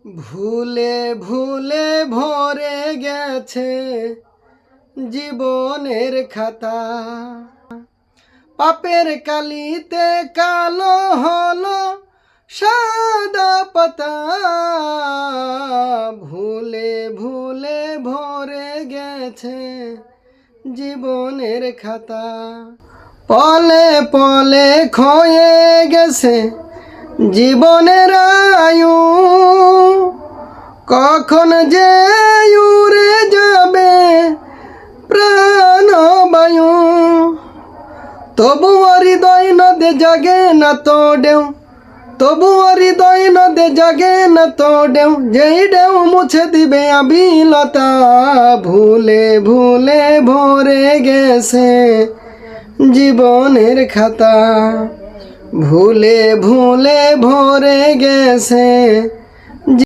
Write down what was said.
ভুলে ভুলে ভরে গেছে জীবনের খাতা, পাপের কালিতে কালো হলো সাদা পাতা। ভুলে ভুলে ভরে গেছে জীবনের খাতা, পলে পলে ক্ষয়ে গেছে জীবনের আয়ু। কখন যে উড়ে যাবে প্রাণবায়ু, তবু হৃদয় নদে জাগে না তো ঢেউ, তবু হৃদয় নদে জাগে না তো ঢেউ, যেই ঢেউ মুছে দিবে আবিলতা। ভুলে ভুলে ভরে গেছে জীবনের খাতা, ভুলে ভুলে ভরে গেছে